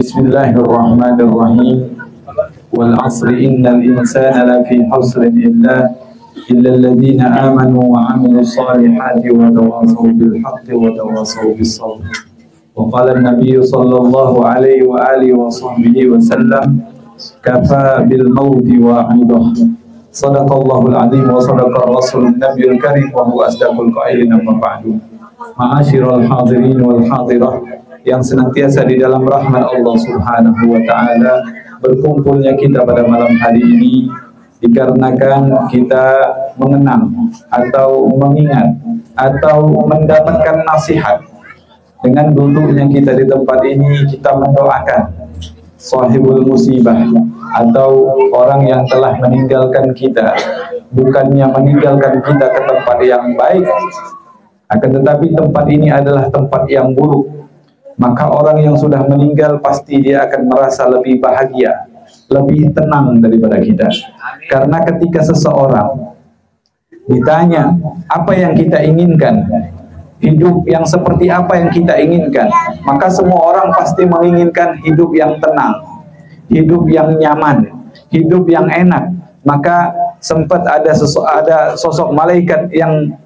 Bismillahirrahmanirrahim. Wal 'asri innal insana lafi khusrin illa alladziina aamanu wa 'amilus shalihati wa tawassaw bil haqqi wa tawassaw bis sabr. Wa qala an-nabiy sallallahu alaihi wa alihi wa sahbihi wa sallam, kafa bil mauti wa'idah. Sadaqallahul 'azim wa sadaqa rasulun nabiyul karim wa huwa asdaqul qailin, amma ba'du. Ma'asyiral hadirin wal hadirah yang senantiasa di dalam rahmat Allah Subhanahu wa taala, berkumpulnya kita pada malam hari ini dikarenakan kita mengenang atau mengingat atau mendapatkan nasihat. Dengan duduknya kita di tempat ini, kita mendoakan sahibul musibah atau orang yang telah meninggalkan kita, bukannya meninggalkan kita ke tempat yang baik, akan tetapi tempat ini adalah tempat yang buruk. Maka orang yang sudah meninggal pasti dia akan merasa lebih bahagia, lebih tenang daripada kita. Karena ketika seseorang ditanya apa yang kita inginkan, hidup yang seperti apa yang kita inginkan, maka semua orang pasti menginginkan hidup yang tenang, hidup yang nyaman, hidup yang enak. Maka sempat ada sosok malaikat yang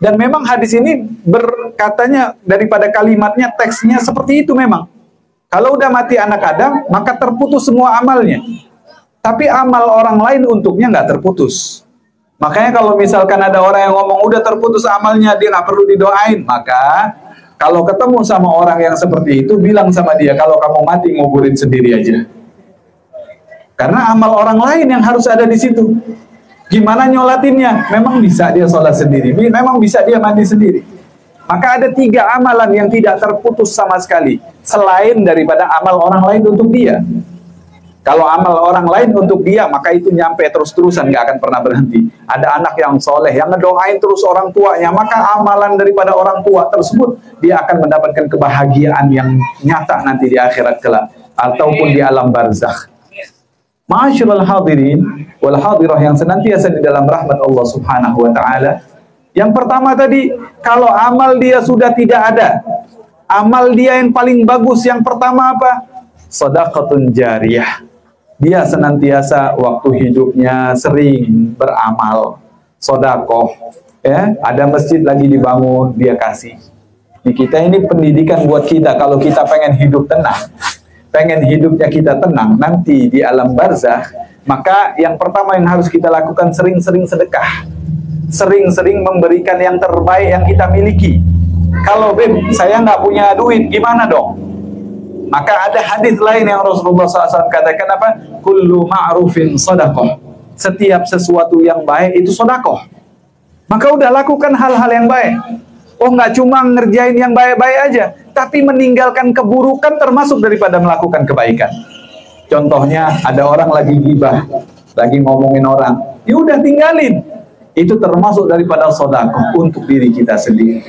dan memang hadis ini berkatanya daripada kalimatnya, teksnya seperti itu memang. Kalau udah mati anak Adam, maka terputus semua amalnya. Tapi amal orang lain untuknya nggak terputus. Makanya kalau misalkan ada orang yang ngomong udah terputus amalnya, dia nggak perlu didoain. Maka kalau ketemu sama orang yang seperti itu, bilang sama dia, kalau kamu mati nguburin sendiri aja. Karena amal orang lain yang harus ada di situ. Gimana nyolatinnya? Memang bisa dia sholat sendiri, memang bisa dia mandi sendiri. Maka ada 3 amalan yang tidak terputus sama sekali, selain daripada amal orang lain untuk dia. Kalau amal orang lain untuk dia, maka itu nyampe terus-terusan, gak akan pernah berhenti. Ada anak yang soleh, yang ngedoain terus orang tuanya, maka amalan daripada orang tua tersebut, dia akan mendapatkan kebahagiaan yang nyata nanti di akhirat kelak, ataupun di alam barzakh. Ma'asyiral hadirin wal hadirah yang senantiasa di dalam rahmat Allah Subhanahu wa taala. Yang pertama tadi, kalau amal dia sudah tidak ada, amal dia yang paling bagus yang pertama apa? Shadaqatun jariyah. Dia senantiasa waktu hidupnya sering beramal sedekah, ya, ada masjid lagi dibangun, dia kasih. Kita ini pendidikan buat kita, kalau kita pengen hidup tenang, pengen hidupnya kita tenang nanti di alam barzakh, maka yang pertama yang harus kita lakukan sering-sering sedekah, sering-sering memberikan yang terbaik yang kita miliki. Kalau saya nggak punya duit, gimana dong? Maka ada hadis lain yang Rasulullah SAW katakan apa? Kullu ma'rufin sadaqah. Setiap sesuatu yang baik itu sedekah. Maka udah lakukan hal-hal yang baik. Oh, nggak cuma ngerjain yang baik-baik aja, tapi meninggalkan keburukan termasuk daripada melakukan kebaikan. Contohnya ada orang lagi gibah, lagi ngomongin orang, ya udah tinggalin. Itu termasuk daripada sedekah untuk diri kita sendiri.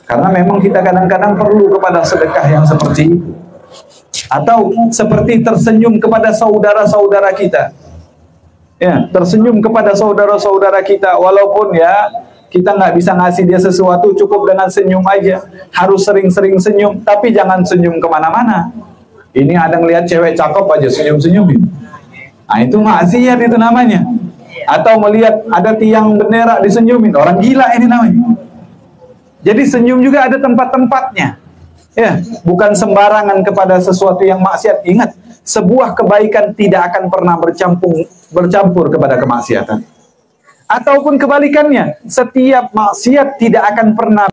Karena memang kita kadang-kadang perlu kepada sedekah yang seperti itu. Atau seperti tersenyum kepada saudara-saudara kita. Ya, tersenyum kepada saudara-saudara kita, walaupun ya kita nggak bisa ngasih dia sesuatu, cukup dengan senyum aja. Harus sering-sering senyum, tapi jangan senyum kemana-mana. Ini ada ngelihat cewek cakep aja senyum-senyumin. Nah itu maksiat itu namanya. Atau melihat ada tiang bendera disenyumin, orang gila ini namanya. Jadi senyum juga ada tempat-tempatnya. Ya, bukan sembarangan kepada sesuatu yang maksiat. Ingat, sebuah kebaikan tidak akan pernah bercampur kepada kemaksiatan. Ataupun kebalikannya, setiap maksiat tidak akan pernah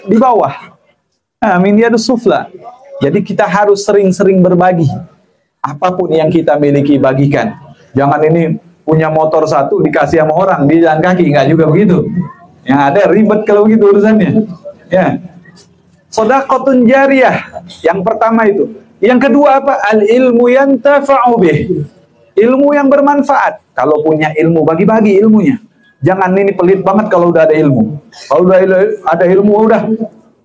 di bawah. Amin ya sufla. Jadi kita harus sering-sering berbagi. Apapun yang kita miliki, bagikan. Jangan ini punya motor satu dikasih sama orang, dia jalan kaki, enggak juga begitu. Yang ada ribet kalau begitu urusannya. Ya. Shadaqatun jariyah. Yang pertama itu. Yang kedua apa? Al-ilmu yantafa'u bih. Ilmu yang bermanfaat. Kalau punya ilmu, bagi-bagi ilmunya. Jangan ini pelit banget kalau udah ada ilmu. Kalau udah ada ilmu, udah.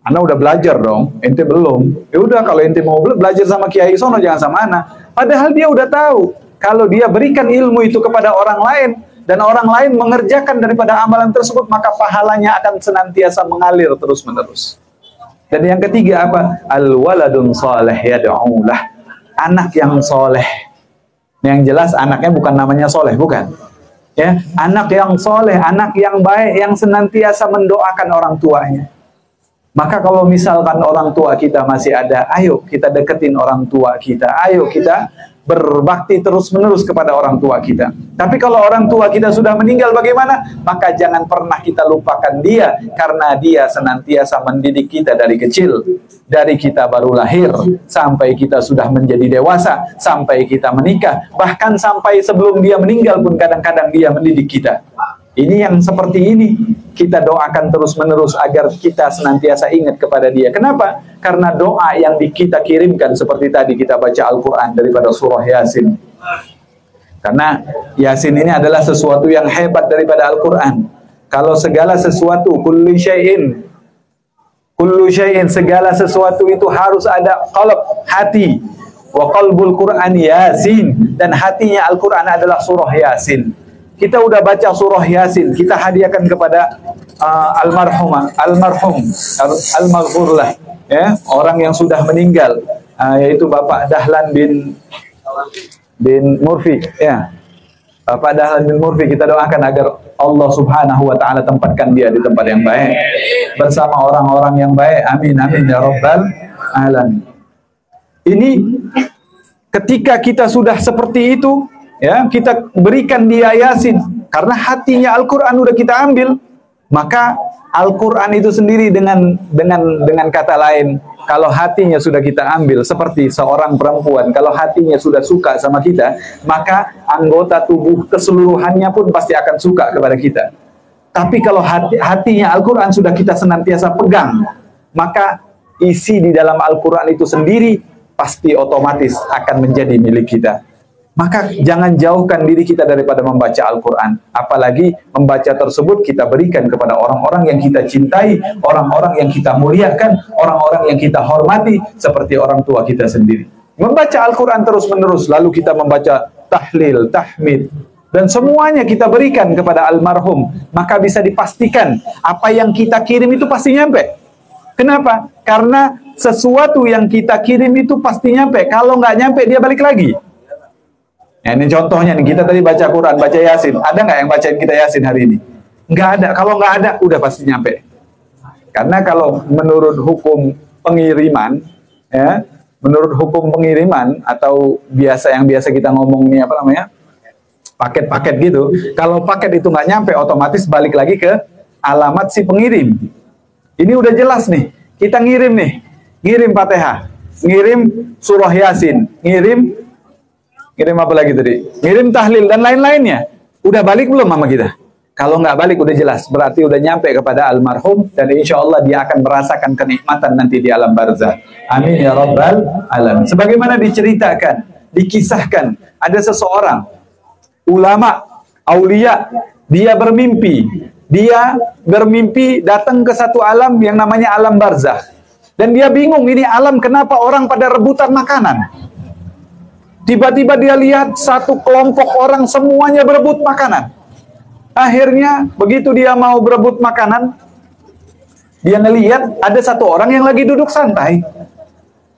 Anda udah belajar dong, ente belum. Ya udah, kalau ente mau belajar sama Kiai sono, jangan sama Ana. Padahal dia udah tahu. Kalau dia berikan ilmu itu kepada orang lain, dan orang lain mengerjakan daripada amalan tersebut, maka pahalanya akan senantiasa mengalir terus-menerus. Dan yang ketiga apa? Al-waladun saleh yad'ulah. Anak yang soleh. Yang jelas anaknya bukan namanya soleh, bukan. Ya, anak yang soleh, anak yang baik, yang senantiasa mendoakan orang tuanya. Maka kalau misalkan orang tua kita masih ada, ayo kita deketin orang tua kita. Ayo kita berbakti terus-menerus kepada orang tua kita. Tapi kalau orang tua kita sudah meninggal bagaimana? Maka jangan pernah kita lupakan dia. Karena dia senantiasa mendidik kita dari kecil. Dari kita baru lahir, sampai kita sudah menjadi dewasa, sampai kita menikah. Bahkan sampai sebelum dia meninggal pun kadang-kadang dia mendidik kita. Ini yang seperti ini kita doakan terus-menerus agar kita senantiasa ingat kepada dia. Kenapa? Karena doa yang kita kirimkan seperti tadi kita baca Al-Quran daripada surah Yasin. Karena Yasin ini adalah sesuatu yang hebat daripada Al-Quran. Kalau segala sesuatu, kullu syai'in, segala sesuatu itu harus ada qalb, hati. Wa qalbul Quran Yasin. Dan hatinya Al-Quran adalah surah Yasin. Kita udah baca surah Yasin, kita hadiahkan kepada almarhum, almarhurlah, ya, orang yang sudah meninggal, yaitu Bapak Dahlan bin Murfi, ya. Bapak Dahlan bin Murfi, kita doakan agar Allah Subhanahu wa taala tempatkan dia di tempat yang baik bersama orang-orang yang baik. Amin amin ya rabbal alamin. Ini ketika kita sudah seperti itu, ya, kita berikan dia Yasin karena hatinya Al-Quran udah kita ambil, maka Al-Quran itu sendiri dengan kata lain, kalau hatinya sudah kita ambil seperti seorang perempuan, kalau hatinya sudah suka sama kita, maka anggota tubuh keseluruhannya pun pasti akan suka kepada kita. Tapi kalau hatinya Al-Quran sudah kita senantiasa pegang, maka isi di dalam Al-Quran itu sendiri pasti otomatis akan menjadi milik kita. Maka jangan jauhkan diri kita daripada membaca Al-Quran. Apalagi membaca tersebut kita berikan kepada orang-orang yang kita cintai, orang-orang yang kita muliakan, orang-orang yang kita hormati, seperti orang tua kita sendiri. Membaca Al-Quran terus-menerus, lalu kita membaca tahlil, tahmid, dan semuanya kita berikan kepada almarhum. Maka bisa dipastikan apa yang kita kirim itu pasti nyampe. Kenapa? Karena sesuatu yang kita kirim itu pasti nyampe. Kalau nggak nyampe, dia balik lagi. Ya, ini contohnya nih, kita tadi baca Quran, baca Yasin. Ada nggak yang bacain kita Yasin hari ini? Nggak ada. Kalau nggak ada, udah pasti nyampe. Karena kalau menurut hukum pengiriman, ya, menurut hukum pengiriman atau yang biasa kita ngomong ini apa namanya, paket-paket gitu. Kalau paket itu nggak nyampe, otomatis balik lagi ke alamat si pengirim. Ini udah jelas nih. Kita ngirim nih, ngirim Fatihah, ngirim surah Yasin, ngirim apa lagi tadi? Ngirim tahlil dan lain-lainnya. Udah balik belum sama kita? Kalau nggak balik udah jelas, berarti udah nyampe kepada almarhum dan insya Allah dia akan merasakan kenikmatan nanti di alam barzah. Amin ya rabbal alamin. Sebagaimana diceritakan, dikisahkan, ada seseorang ulama, aulia, dia bermimpi datang ke satu alam yang namanya alam barzah. Dan dia bingung, ini alam kenapa orang pada rebutan makanan? Tiba-tiba dia lihat satu kelompok orang semuanya berebut makanan. Akhirnya begitu dia mau berebut makanan, dia ngelihat ada satu orang yang lagi duduk santai.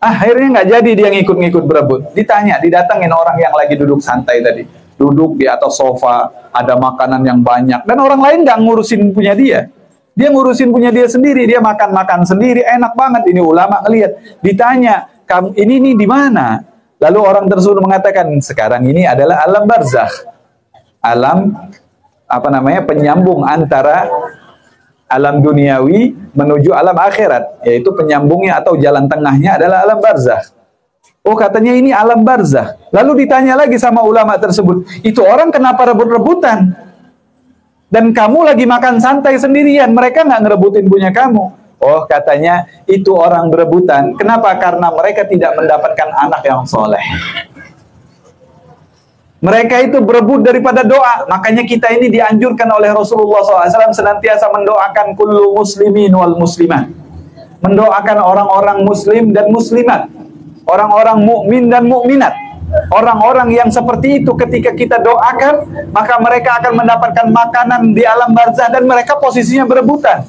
Akhirnya nggak jadi dia ngikut-ngikut berebut. Ditanya, didatengin orang yang lagi duduk santai tadi. Duduk di atas sofa, ada makanan yang banyak. Dan orang lain nggak ngurusin punya dia. Dia ngurusin punya dia sendiri. Dia makan-makan sendiri. Enak banget ini ulama ngelihat. Ditanya, kamu ini di mana? Lalu orang tersebut mengatakan, sekarang ini adalah alam barzakh. Alam, penyambung antara alam duniawi menuju alam akhirat, yaitu penyambungnya atau jalan tengahnya adalah alam barzakh. Oh, katanya ini alam barzakh. Lalu ditanya lagi sama ulama tersebut, itu orang kenapa rebut-rebutan? Dan kamu lagi makan santai sendirian, mereka nggak ngerebutin punya kamu. Oh, katanya itu orang berebutan. Kenapa? Karena mereka tidak mendapatkan anak yang soleh. Mereka itu berebut daripada doa. Makanya kita ini dianjurkan oleh Rasulullah SAW senantiasa mendoakan kullu muslimin wal muslimat. Mendoakan orang-orang muslim dan muslimat. Orang-orang mukmin dan mukminat. Orang-orang yang seperti itu ketika kita doakan, maka mereka akan mendapatkan makanan di alam barzah dan mereka posisinya berebutan.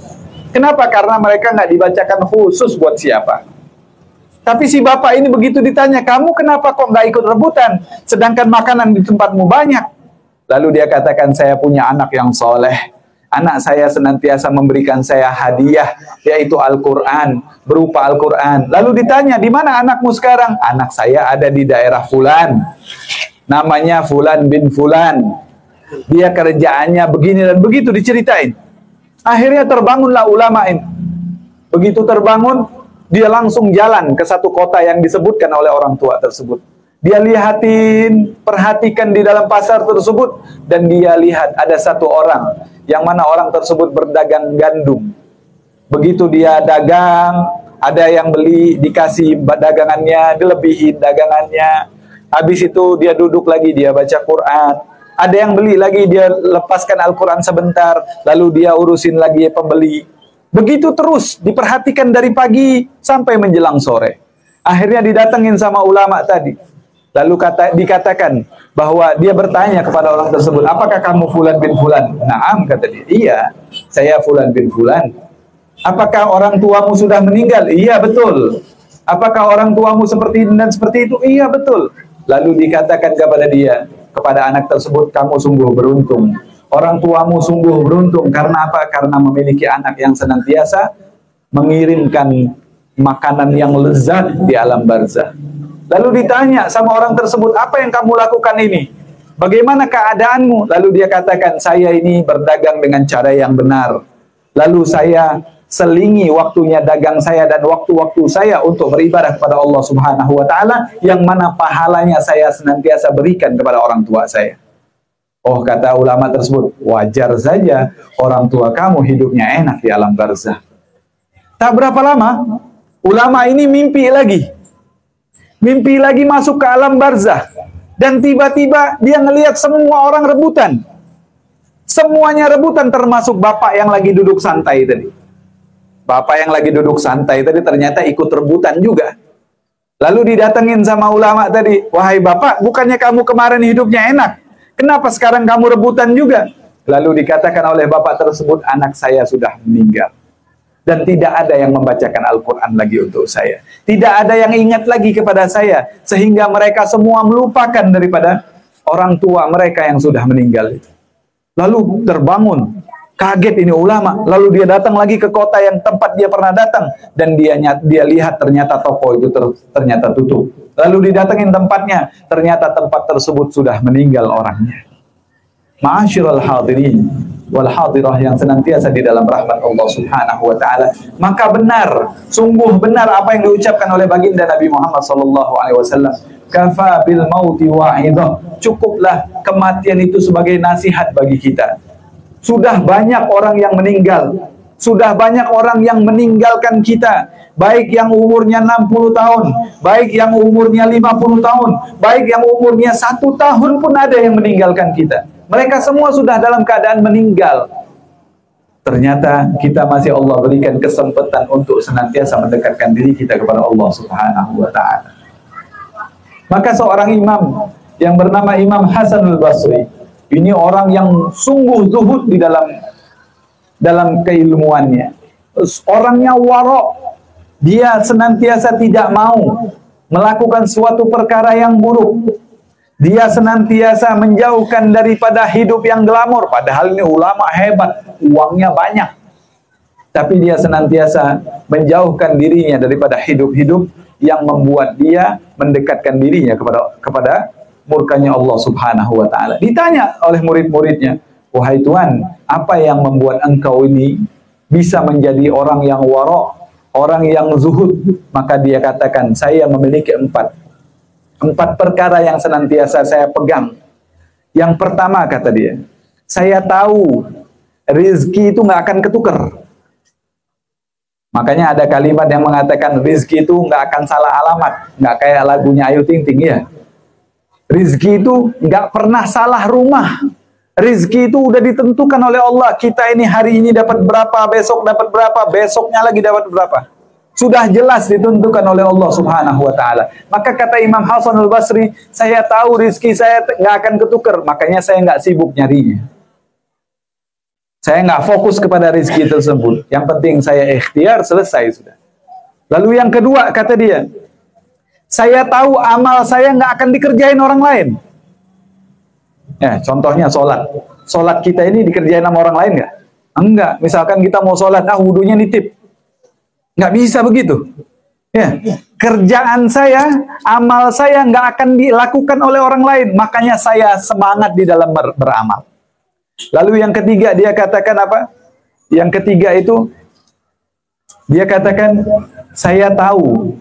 Kenapa? Karena mereka nggak dibacakan khusus buat siapa. Tapi si bapak ini begitu ditanya, kamu kenapa kok nggak ikut rebutan? Sedangkan makanan di tempatmu banyak. Lalu dia katakan, saya punya anak yang soleh. Anak saya senantiasa memberikan saya hadiah, yaitu Al-Quran, berupa Al-Quran. Lalu ditanya, di mana anakmu sekarang? Anak saya ada di daerah Fulan. Namanya Fulan bin Fulan. Dia kerjaannya begini dan begitu, diceritain. Akhirnya terbangunlah ulama ini. Begitu terbangun, dia langsung jalan ke satu kota yang disebutkan oleh orang tua tersebut. Dia lihatin, perhatikan di dalam pasar tersebut, dan dia lihat ada satu orang, yang mana orang tersebut berdagang gandum. Begitu dia dagang, ada yang beli, dikasih dagangannya, dilebihin dagangannya. Habis itu dia duduk lagi, dia baca Quran. Ada yang beli lagi, dia lepaskan Al-Quran sebentar, lalu dia urusin lagi pembeli. Begitu terus, diperhatikan dari pagi sampai menjelang sore. Akhirnya didatengin sama ulama tadi. Lalu dikatakan bahwa dia bertanya kepada orang tersebut, apakah kamu Fulan bin Fulan? Naam, kata dia. Iya, saya Fulan bin Fulan. Apakah orang tuamu sudah meninggal? Iya, betul. Apakah orang tuamu seperti ini dan seperti itu? Iya, betul. Lalu dikatakan kepada dia, kepada anak tersebut, kamu sungguh beruntung. Orang tuamu sungguh beruntung. Karena apa? Karena memiliki anak yang senantiasa mengirimkan makanan yang lezat di alam barzah. Lalu ditanya sama orang tersebut, apa yang kamu lakukan ini? Bagaimana keadaanmu? Lalu dia katakan, saya ini berdagang dengan cara yang benar. Lalu saya selingi waktunya dagang saya dan waktu-waktu saya untuk beribadah kepada Allah Subhanahu wa Ta'ala, yang mana pahalanya saya senantiasa berikan kepada orang tua saya. Oh, kata ulama tersebut, wajar saja orang tua kamu hidupnya enak di alam barzah. Tak berapa lama, ulama ini mimpi lagi. Mimpi lagi masuk ke alam barzah. Dan tiba-tiba dia ngelihat semua orang rebutan. Semuanya rebutan, termasuk bapak yang lagi duduk santai tadi. Bapak yang lagi duduk santai tadi ternyata ikut rebutan juga. Lalu didatengin sama ulama tadi, wahai bapak, bukannya kamu kemarin hidupnya enak? Kenapa sekarang kamu rebutan juga? Lalu dikatakan oleh bapak tersebut, anak saya sudah meninggal. Dan tidak ada yang membacakan Al-Quran lagi untuk saya. Tidak ada yang ingat lagi kepada saya. Sehingga mereka semua melupakan daripada orang tua mereka yang sudah meninggal itu. Lalu terbangun. Kaget ini ulama. Lalu dia datang lagi ke kota yang tempat dia pernah datang. Dan dia lihat ternyata toko itu ternyata tutup. Lalu didatengin tempatnya. Ternyata tempat tersebut sudah meninggal orangnya. Ma'asyiral hadirin wal hadirah yang senantiasa di dalam rahmat Allah Subhanahu wa Ta'ala. Maka benar, sungguh benar apa yang diucapkan oleh baginda Nabi Muhammad sallallahu alaihi wasallam, kafa bil mauti wa'idah. Cukuplah kematian itu sebagai nasihat bagi kita. Sudah banyak orang yang meninggal, sudah banyak orang yang meninggalkan kita, baik yang umurnya 60 tahun, baik yang umurnya 50 tahun, baik yang umurnya 1 tahun pun ada yang meninggalkan kita. Mereka semua sudah dalam keadaan meninggal. Ternyata kita masih Allah berikan kesempatan untuk senantiasa mendekatkan diri kita kepada Allah Subhanahu wa Ta'ala. Maka seorang imam yang bernama Imam Hasanul Basri, ini orang yang sungguh zuhud di dalam keilmuannya. Orangnya warok, Dia senantiasa tidak mau melakukan suatu perkara yang buruk. Dia senantiasa menjauhkan daripada hidup yang glamor. Padahal ini ulama hebat, uangnya banyak. Tapi dia senantiasa menjauhkan dirinya daripada hidup-hidup yang membuat dia mendekatkan dirinya kepada murkanya Allah Subhanahu wa taala. Ditanya oleh murid-muridnya, "Wahai Tuhan, apa yang membuat engkau ini bisa menjadi orang yang wara', orang yang zuhud?" Maka dia katakan, "Saya memiliki empat perkara yang senantiasa saya pegang. Yang pertama," kata dia, "saya tahu rizki itu nggak akan ketukar." Makanya ada kalimat yang mengatakan rizki itu nggak akan salah alamat, nggak kayak lagunya Ayu Ting Ting ya. Rizki itu nggak pernah salah rumah. Rizki itu udah ditentukan oleh Allah. Kita ini hari ini dapat berapa, besok dapat berapa, besoknya lagi dapat berapa. Sudah jelas ditentukan oleh Allah Subhanahu wa taala. Maka kata Imam Hasan al-Basri, "Saya tahu rizki saya nggak akan ketukar, makanya saya nggak sibuk nyarinya. Saya nggak fokus kepada rizki tersebut. Yang penting saya ikhtiar, selesai sudah." Lalu yang kedua kata dia, "Saya tahu amal saya nggak akan dikerjain orang lain." Ya, contohnya sholat. Sholat kita ini dikerjain sama orang lain nggak? Enggak. Misalkan kita mau sholat, wudunya nitip. Nggak bisa begitu. Ya, kerjaan saya, amal saya nggak akan dilakukan oleh orang lain. Makanya saya semangat di dalam beramal. Lalu yang ketiga dia katakan apa? Yang ketiga itu dia katakan, "Saya tahu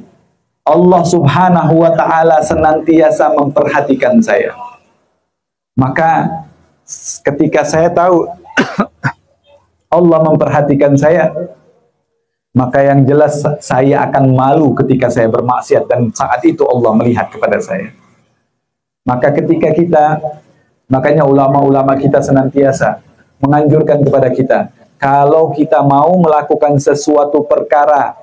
Allah Subhanahu wa taala senantiasa memperhatikan saya. Maka ketika saya tahu Allah memperhatikan saya, maka yang jelas saya akan malu ketika saya bermaksiat dan saat itu Allah melihat kepada saya." Maka ketika kita, makanya ulama-ulama kita senantiasa menganjurkan kepada kita, kalau kita mau melakukan sesuatu perkara,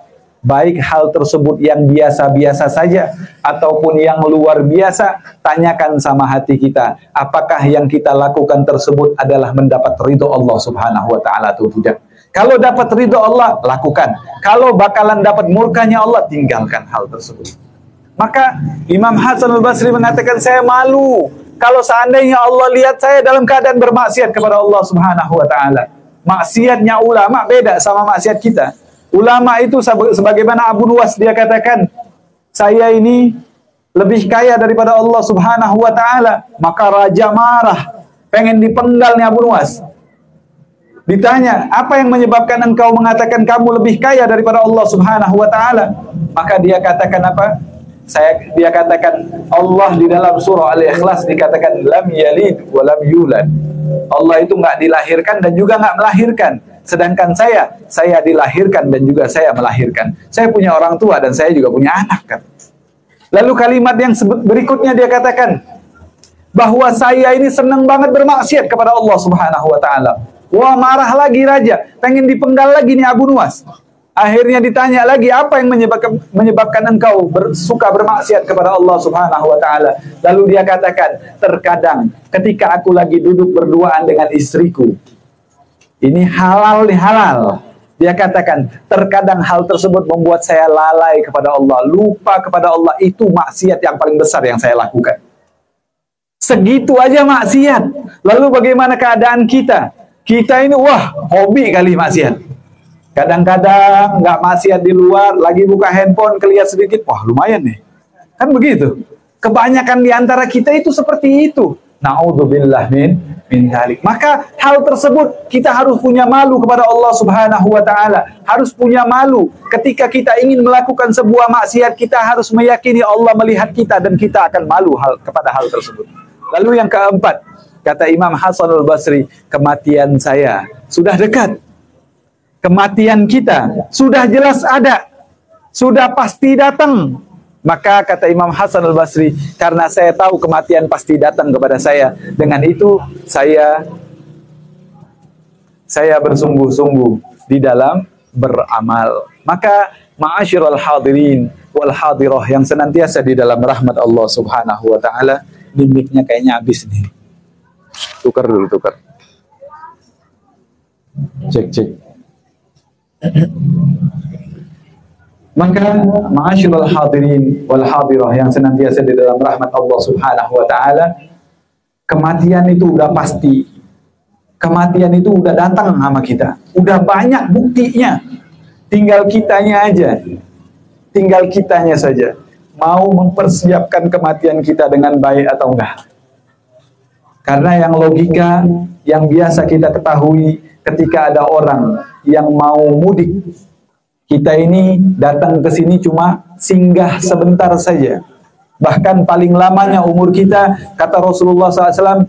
baik hal tersebut yang biasa-biasa saja ataupun yang luar biasa, tanyakan sama hati kita, apakah yang kita lakukan tersebut adalah mendapat ridho Allah Subhanahu wa taala atau tidak. Kalau dapat ridho Allah, lakukan. Kalau bakalan dapat murkanya Allah, tinggalkan hal tersebut. Maka Imam Hasan al-Basri mengatakan, "Saya malu kalau seandainya Allah lihat saya dalam keadaan bermaksiat kepada Allah Subhanahu wa taala." Maksiatnya ulama beda sama maksiat kita. Ulama itu sebagaimana Abu Nuwas dia katakan, "Saya ini lebih kaya daripada Allah Subhanahu wa taala." Maka raja marah, pengen dipenggal nih Abu Nuwas. Ditanya, "Apa yang menyebabkan engkau mengatakan kamu lebih kaya daripada Allah Subhanahu wa taala?" Maka dia katakan apa? Dia katakan, Allah di dalam surah Al-Ikhlas dikatakan lam yalid wa lam yulad. Allah itu nggak dilahirkan dan juga nggak melahirkan. Sedangkan saya dilahirkan dan juga saya melahirkan. Saya punya orang tua dan saya juga punya anak kan. Lalu kalimat yang berikutnya dia katakan bahwa saya ini senang banget bermaksiat kepada Allah Subhanahu wa taala. Wah, marah lagi raja, pengen dipenggal lagi nih Abu Nuwas. Akhirnya ditanya lagi, "Apa yang menyebabkan engkau suka bermaksiat kepada Allah Subhanahu wa taala?" Lalu dia katakan, "Terkadang ketika aku lagi duduk berduaan dengan istriku, ini halal nih, halal." Dia katakan, "Terkadang hal tersebut membuat saya lalai kepada Allah, lupa kepada Allah. Itu maksiat yang paling besar yang saya lakukan." Segitu aja maksiat. Lalu bagaimana keadaan kita? Kita ini hobi kali maksiat. Kadang-kadang nggak maksiat di luar, lagi buka handphone, kelihat sedikit, lumayan nih. Kan begitu. Kebanyakan di antara kita itu seperti itu. Na'udzubillah min dzalik. Maka hal tersebut kita harus punya malu kepada Allah Subhanahu wa taala. Harus punya malu ketika kita ingin melakukan sebuah maksiat, kita harus meyakini Allah melihat kita dan kita akan malu kepada hal tersebut. Lalu yang keempat, kata Imam Hasan al-Basri, kematian saya sudah dekat. Kematian kita sudah jelas ada, sudah pasti datang. Maka kata Imam Hasan al-Basri, karena saya tahu kematian pasti datang kepada saya, dengan itu saya bersungguh-sungguh di dalam beramal. Maka ma'asyiral hadirin wal hadirah yang senantiasa di dalam rahmat Allah Subhanahu wa taala, mimiknya kayaknya habis nih. Tukar dulu, tukar. Cek. Maka ma'asyiral hadirin wal hadirah yang senantiasa di dalam rahmat Allah Subhanahu wa taala, kematian itu udah pasti. Kematian itu udah datang sama kita. Udah banyak buktinya. Tinggal kitanya aja. Tinggal kitanya saja mau mempersiapkan kematian kita dengan baik atau enggak. Karena yang logika yang biasa kita ketahui ketika ada orang yang mau mudik, kita ini datang ke sini cuma singgah sebentar saja. Bahkan paling lamanya umur kita, kata Rasulullah SAW,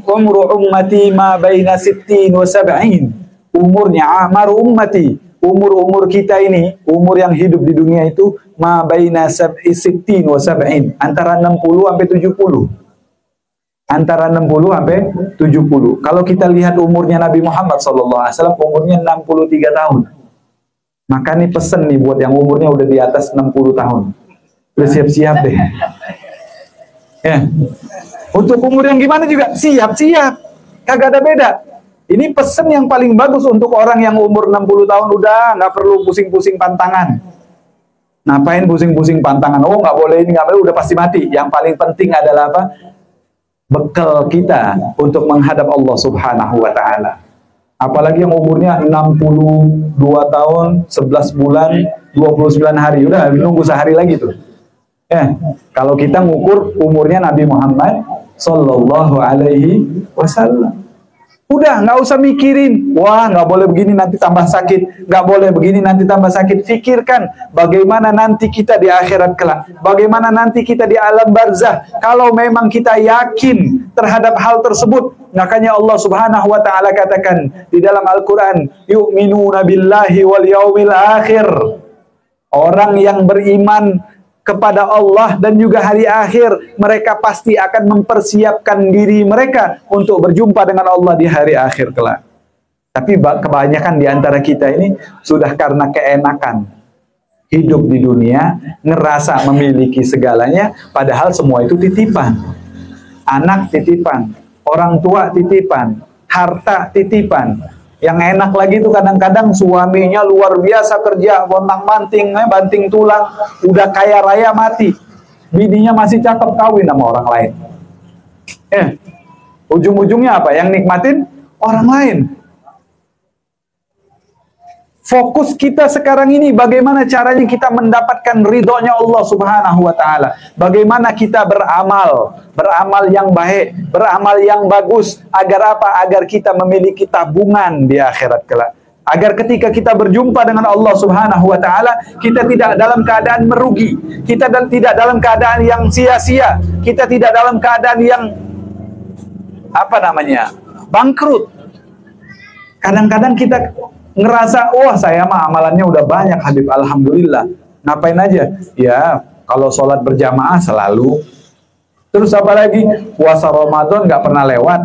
umru ummati ma baina sittin wa sab'in. Umurnya, amar ummati, umur kita ini, umur yang hidup di dunia itu, ma baina sittin wa sab'in, antara 60 sampai 70. Antara 60 sampai 70. Kalau kita lihat umurnya Nabi Muhammad SAW, umurnya 63 tahun. Maka nih pesen nih buat yang umurnya udah di atas 60 tahun. Udah siap-siap deh. Ya. Untuk umur yang gimana juga, siap-siap. Kagak ada beda. Ini pesen yang paling bagus untuk orang yang umur 60 tahun udah nggak perlu pusing-pusing pantangan. Ngapain pusing-pusing pantangan? Oh nggak boleh ini, nggak boleh, udah pasti mati. Yang paling penting adalah apa? Bekal kita untuk menghadap Allah Subhanahu wa taala. Apalagi yang umurnya 62 tahun, 11 bulan, 29 hari. Udah nunggu sehari lagi tuh. Kalau kita ngukur umurnya Nabi Muhammad Sallallahu Alaihi Wasallam. Udah nggak usah mikirin, wah nggak boleh begini nanti tambah sakit, nggak boleh begini nanti tambah sakit. Fikirkan bagaimana nanti kita di akhirat kelak, bagaimana nanti kita di alam barzah. Kalau memang kita yakin terhadap hal tersebut, makanya Allah Subhanahu wa taala katakan di dalam Al-Qur'an, yu'minuna billahi wal yaumil akhir. Orang yang beriman kepada Allah dan juga hari akhir, mereka pasti akan mempersiapkan diri mereka untuk berjumpa dengan Allah di hari akhir kelak. Tapi kebanyakan di antara kita ini sudah karena keenakan hidup di dunia, ngerasa memiliki segalanya, padahal semua itu titipan. Anak titipan, orang tua titipan, harta titipan. Yang enak lagi itu kadang-kadang suaminya luar biasa kerja, bontang-banting, banting tulang, udah kaya raya mati. Bininya masih cakep kawin sama orang lain. Ujung-ujungnya apa? Yang nikmatin orang lain. Fokus kita sekarang ini bagaimana caranya kita mendapatkan ridhonya Allah Subhanahu wa taala. Bagaimana kita beramal yang baik, beramal yang bagus, agar apa? Agar kita memiliki tabungan di akhirat kelak. Agar ketika kita berjumpa dengan Allah Subhanahu wa taala, kita tidak dalam keadaan merugi, kita tidak dalam keadaan yang sia-sia, kita tidak dalam keadaan yang bangkrut. Kadang-kadang kita ngerasa, wah saya mah amalannya udah banyak Habib, alhamdulillah. Ngapain aja? Ya, kalau sholat berjamaah selalu. Terus apa lagi? Puasa Ramadan nggak pernah lewat.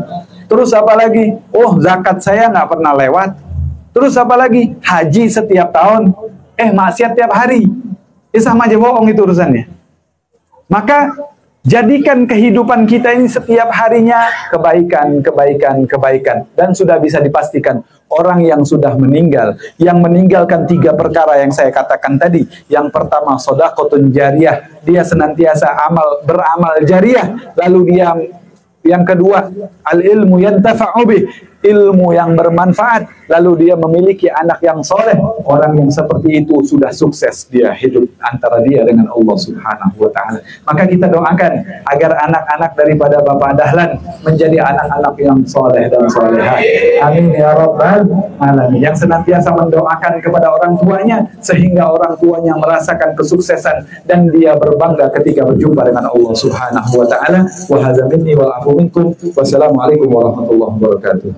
Terus apa lagi? Oh, zakat saya nggak pernah lewat. Terus apa lagi? Haji setiap tahun. Maksiat tiap hari. Sama aja bohong itu urusannya. Maka jadikan kehidupan kita ini setiap harinya kebaikan, kebaikan, kebaikan. Dan sudah bisa dipastikan, orang yang sudah meninggal, yang meninggalkan 3 perkara yang saya katakan tadi. Yang pertama, shadaqatun jariyah. Dia senantiasa beramal jariyah. Lalu dia, yang kedua, al-ilmu yantafa'u bih, ilmu yang bermanfaat. Lalu dia memiliki anak yang soleh. Orang yang seperti itu sudah sukses dia hidup antara dia dengan Allah Subhanahu wa ta'ala. Maka kita doakan agar anak-anak daripada Bapak Dahlan menjadi anak-anak yang soleh dan solehah. Amin ya rabbal alamin. Yang senantiasa mendoakan kepada orang tuanya sehingga orang tuanya merasakan kesuksesan dan dia berbangga ketika berjumpa dengan Allah Subhanahu wa ta'ala. Wa hadza minni wal afu minkum. Wassalamualaikum warahmatullahi wabarakatuh.